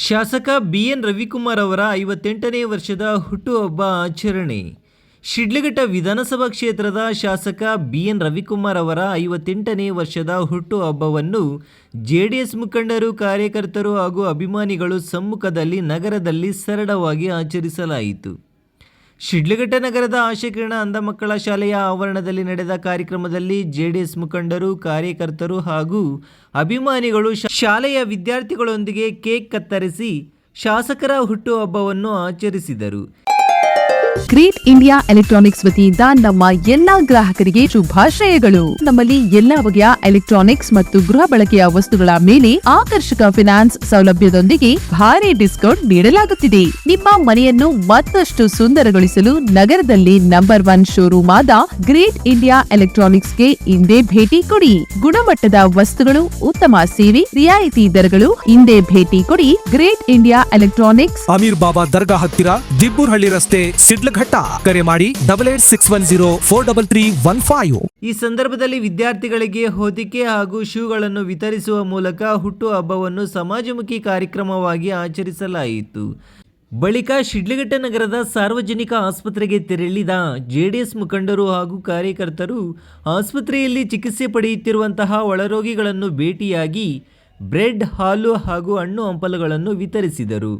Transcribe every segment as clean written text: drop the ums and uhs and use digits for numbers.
ಶಾಸಕ ಬಿಎನ್ ರವಿಕುಮಾರ್ ಅವರ 58ನೇ ವರ್ಷದ ಹುಟ್ಟುಹಬ್ಬ ಆಚರಣೆ. ಶಿಡ್ಲಘಟ್ಟ ವಿಧಾನಸಭಾ ಕ್ಷೇತ್ರದ ಶಾಸಕ ಬಿಎನ್ ರವಿಕುಮಾರ್ ಅವರ 58ನೇ ವರ್ಷದ ಹುಟ್ಟುಹಬ್ಬವನ್ನು ಜೆಡಿಎಸ್ ಮುಖಂಡರು, ಕಾರ್ಯಕರ್ತರು ಹಾಗೂ ಅಭಿಮಾನಿಗಳು ಸಮ್ಮುಖದಲ್ಲಿ ನಗರದಲ್ಲಿ ಸರಳವಾಗಿ ಆಚರಿಸಲಾಯಿತು. ಶಿಡ್ಲಘಟ್ಟ ನಗರದ ಆಶಾಕಿರಣ ಅಂಧ ಮಕ್ಕಳ ಶಾಲೆಯ ಆವರಣದಲ್ಲಿ ನಡೆದ ಕಾರ್ಯಕ್ರಮದಲ್ಲಿ ಜೆಡಿಎಸ್ ಮುಖಂಡರು, ಕಾರ್ಯಕರ್ತರು ಹಾಗೂ ಅಭಿಮಾನಿಗಳು ಶಾಲೆಯ ವಿದ್ಯಾರ್ಥಿಗಳೊಂದಿಗೆ ಕೇಕ್ ಕತ್ತರಿಸಿ ಶಾಸಕರ ಹುಟ್ಟುಹಬ್ಬವನ್ನು ಆಚರಿಸಿದರು. ಗ್ರೇಟ್ ಇಂಡಿಯಾ ಎಲೆಕ್ಟ್ರಾನಿಕ್ಸ್ ವತಿಯಿಂದ ನಮ್ಮ ಎಲ್ಲಾ ಗ್ರಾಹಕರಿಗೆ ಶುಭಾಶಯಗಳು. ನಮ್ಮಲ್ಲಿ ಎಲ್ಲಾ ಬಗೆಯ ಎಲೆಕ್ಟ್ರಾನಿಕ್ಸ್ ಮತ್ತು ಗೃಹ ಬಳಕೆಯ ವಸ್ತುಗಳ ಮೇಲೆ ಆಕರ್ಷಕ ಫಿನಾನ್ಸ್ ಸೌಲಭ್ಯದೊಂದಿಗೆ ಭಾರಿ ಡಿಸ್ಕೌಂಟ್ ನೀಡಲಾಗುತ್ತಿದೆ. ನಿಮ್ಮ ಮನೆಯನ್ನು ಮತ್ತಷ್ಟು ಸುಂದರಗೊಳಿಸಲು ನಗರದಲ್ಲಿ ನಂಬರ್ 1 ಶೋರೂಮ್ ಆದ ಗ್ರೇಟ್ ಇಂಡಿಯಾ ಎಲೆಕ್ಟ್ರಾನಿಕ್ಸ್ಗೆ ಇಂದೇ ಭೇಟಿ ಕೊಡಿ. ಗುಣಮಟ್ಟದ ವಸ್ತುಗಳು, ಉತ್ತಮ ಸೇವೆ, ರಿಯಾಯಿತಿ ದರಗಳು. ಇಂದೇ ಭೇಟಿ ಕೊಡಿ. ಗ್ರೇಟ್ ಇಂಡಿಯಾ ಎಲೆಕ್ಟ್ರಾನಿಕ್ಸ್, ಅಮೀರ್ ಬಾಬಾ ದರ್ಗಾ ಹತ್ತಿರ, ದಿಬ್ಬೂರ್ಹಳ್ಳಿ ರಸ್ತೆ, ಶಿಡ್ಲಘಟ್ಟ. ಕರೆ ಮಾಡಿ 8861043315. ಈ ಸಂದರ್ಭದಲ್ಲಿ ವಿದ್ಯಾರ್ಥಿಗಳಿಗೆ ಹೊದಿಕೆ ಹಾಗೂ ಶೂಗಳನ್ನು ವಿತರಿಸುವ ಮೂಲಕ ಹುಟ್ಟುಹಬ್ಬವನ್ನು ಸಮಾಜಮುಖಿ ಕಾರ್ಯಕ್ರಮವಾಗಿ ಆಚರಿಸಲಾಯಿತು. ಬಳಿಕ ಶಿಡ್ಲಘಟ್ಟ ನಗರದ ಸಾರ್ವಜನಿಕ ಆಸ್ಪತ್ರೆಗೆ ತೆರಳಿದ ಜೆಡಿಎಸ್ ಮುಖಂಡರು ಹಾಗೂ ಕಾರ್ಯಕರ್ತರು ಆಸ್ಪತ್ರೆಯಲ್ಲಿ ಚಿಕಿತ್ಸೆ ಪಡೆಯುತ್ತಿರುವಂತಹ ಒಳರೋಗಿಗಳನ್ನು ಭೇಟಿಯಾಗಿ ಬ್ರೆಡ್, ಹಾಲು ಹಾಗೂ ಹಣ್ಣು ಹಂಪಲುಗಳನ್ನು ವಿತರಿಸಿದರು.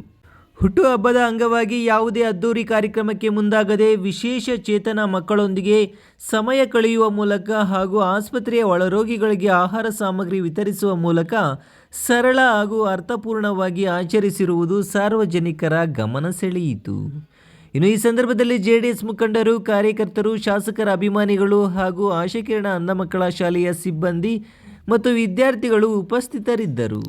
ಹುಟ್ಟುಹಬ್ಬದ ಅಂಗವಾಗಿ ಯಾವುದೇ ಅದ್ದೂರಿ ಕಾರ್ಯಕ್ರಮಕ್ಕೆ ಮುಂದಾಗದೆ ವಿಶೇಷ ಚೇತನ ಮಕ್ಕಳೊಂದಿಗೆ ಸಮಯ ಕಳೆಯುವ ಮೂಲಕ ಹಾಗೂ ಆಸ್ಪತ್ರೆಯ ಒಳರೋಗಿಗಳಿಗೆ ಆಹಾರ ಸಾಮಗ್ರಿ ವಿತರಿಸುವ ಮೂಲಕ ಸರಳ ಹಾಗೂ ಅರ್ಥಪೂರ್ಣವಾಗಿ ಆಚರಿಸಿರುವುದು ಸಾರ್ವಜನಿಕರ ಗಮನ ಸೆಳೆಯಿತು. ಇನ್ನು ಈ ಸಂದರ್ಭದಲ್ಲಿ ಜೆಡಿಎಸ್ ಮುಖಂಡರು, ಕಾರ್ಯಕರ್ತರು, ಶಾಸಕರ ಅಭಿಮಾನಿಗಳು ಹಾಗೂ ಆಶಾಕಿರಣ ಅಂಧ ಮಕ್ಕಳ ಶಾಲೆಯ ಸಿಬ್ಬಂದಿ ಮತ್ತು ವಿದ್ಯಾರ್ಥಿಗಳು ಉಪಸ್ಥಿತರಿದ್ದರು.